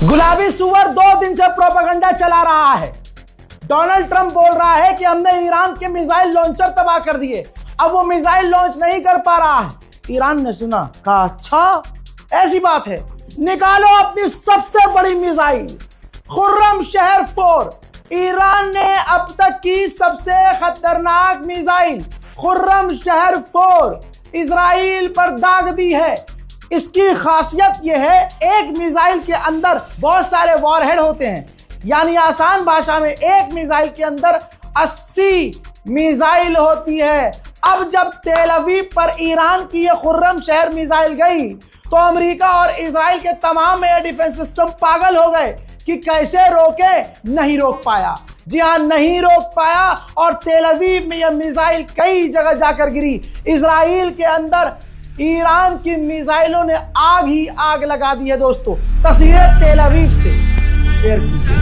गुलाबी सुअर 2 दिन से प्रोपेगेंडा चला रहा है। डोनाल्ड ट्रंप बोल रहा है कि हमने ईरान के मिसाइल लॉन्चर तबाह कर दिए, अब वो मिसाइल लॉन्च नहीं कर पा रहा है। ईरान ने सुना, कहा अच्छा ऐसी बात है, निकालो अपनी सबसे बड़ी मिसाइल खुर्रम शहर 4। ईरान ने अब तक की सबसे खतरनाक मिसाइल खुर्रम शहर 4 इजराइल पर दाग दी है। इसकी खासियत यह है, एक मिसाइल के अंदर बहुत सारे वॉरहेड होते हैं, यानी आसान भाषा में एक मिसाइल के अंदर 80 मिसाइल होती है। अब जब तेल अवीव पर ईरान की यह खुर्रम शहर मिसाइल गई तो अमेरिका और इजराइल के तमाम एयर डिफेंस सिस्टम पागल हो गए कि कैसे रोके, नहीं रोक पाया। जी हाँ, नहीं रोक पाया और तेल अवीव में यह मिसाइल कई जगह जाकर गिरी। इजराइल के अंदर ईरान की मिसाइलों ने आग ही आग लगा दी है। दोस्तों, तस्वीरें तेल अवीव से शेयर कीजिए।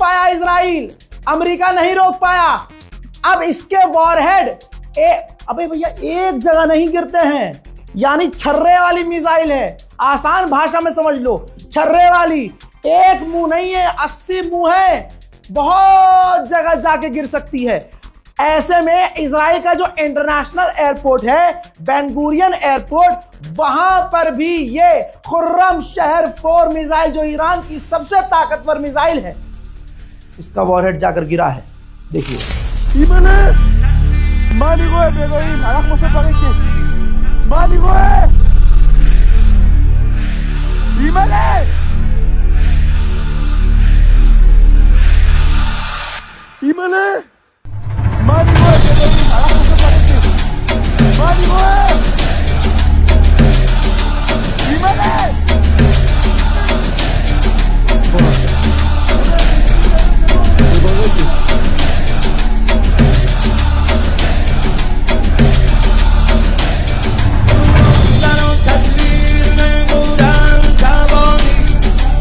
पाया इजराइल, अमेरिका नहीं रोक पाया। अब इसके वॉरहेड अबे भैया एक जगह नहीं गिरते हैं, यानी छर्रे वाली मिसाइल है। आसान भाषा में समझ लो, छर्रे वाली, एक मुंह नहीं है, 80 मुंह है, बहुत जगह जाके गिर सकती है। ऐसे में इजराइल का जो इंटरनेशनल एयरपोर्ट है, बेन गुरियन एयरपोर्ट, वहां पर भी ये खुर्रम शहर 4 मिसाइल, जो ईरान की सबसे ताकतवर मिसाइल है, इसका वॉरहेड जाकर गिरा है। देखिए,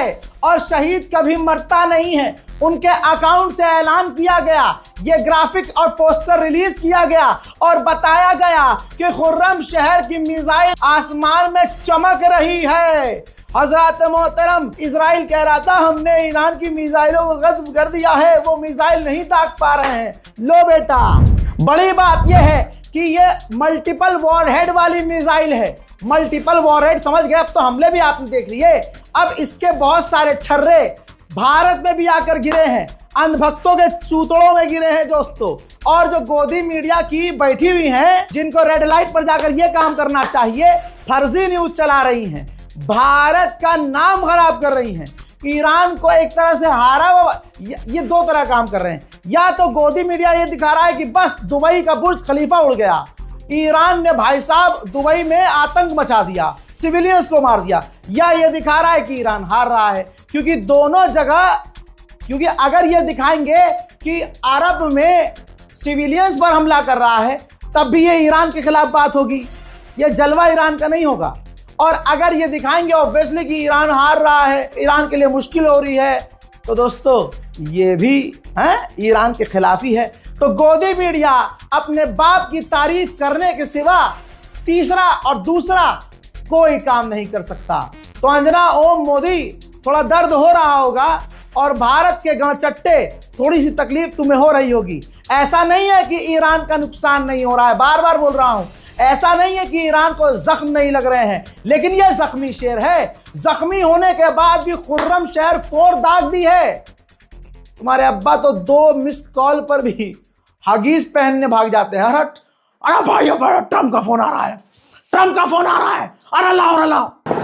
है और शहीद कभी मरता नहीं है। उनके अकाउंट से ऐलान किया गया, ये ग्राफिक और पोस्टर रिलीज किया गया और बताया गया कि खुर्रम शहर की मिसाइल आसमान में चमक रही है। हजरत मोहतरम, इजराइल कह रहा था हमने ईरान की मिसाइलों को गस्प कर दिया है, वो मिसाइल नहीं दाग पा रहे हैं। लो बेटा, बड़ी बात यह है कि ये मल्टीपल वॉरहेड वाली मिसाइल है। मल्टीपल वॉरहेड समझ गए, अब तो हमले भी आपने देख लिए। अब इसके बहुत सारे छर्रे भारत में भी आकर गिरे हैं, अंधभक्तों के चूतड़ों में गिरे हैं दोस्तों। और जो गोदी मीडिया की बैठी हुई हैं, जिनको रेड लाइट पर जाकर ये काम करना चाहिए, फर्जी न्यूज चला रही हैं, भारत का नाम खराब कर रही हैं, ईरान को एक तरह से हारा हुआ। ये दो तरह काम कर रहे हैं। या तो गोदी मीडिया ये दिखा रहा है कि बस दुबई का बुर्ज खलीफा उड़ गया, ईरान ने भाई साहब दुबई में आतंक मचा दिया, सिविलियंस को मार दिया, या ये दिखा रहा है कि ईरान हार रहा है। क्योंकि दोनों जगह, क्योंकि अगर ये दिखाएंगे कि अरब में सिविलियंस पर हमला कर रहा है, तब भी ये ईरान के खिलाफ बात होगी, ये जलवा ईरान का नहीं होगा। और अगर ये दिखाएंगे ऑब्वियसली कि ईरान हार रहा है, ईरान के लिए मुश्किल हो रही है, तो दोस्तों ये भी ईरान के खिलाफ ही है। तो गोदी मीडिया अपने बाप की तारीफ करने के सिवा तीसरा और दूसरा कोई काम नहीं कर सकता। तो अंजना, ओम मोदी, थोड़ा दर्द हो रहा होगा और भारत के गणचट्टे थोड़ी सी तकलीफ तुम्हें हो रही होगी। ऐसा नहीं है कि ईरान का नुकसान नहीं हो रहा है, बार बार बोल रहा हूं, ऐसा नहीं है कि ईरान को जख्म नहीं लग रहे हैं, लेकिन यह जख्मी शेर है। जख्मी होने के बाद भी खुर्रम शहर फोड़ दाग दी है। तुम्हारे अब्बा तो 2 मिस कॉल पर भी हगीज पहनने भाग जाते हैं। अरे भाई, ट्रम्प का फोन आ रहा है, ट्रम्प का फोन आ रहा है, अरे लाओ।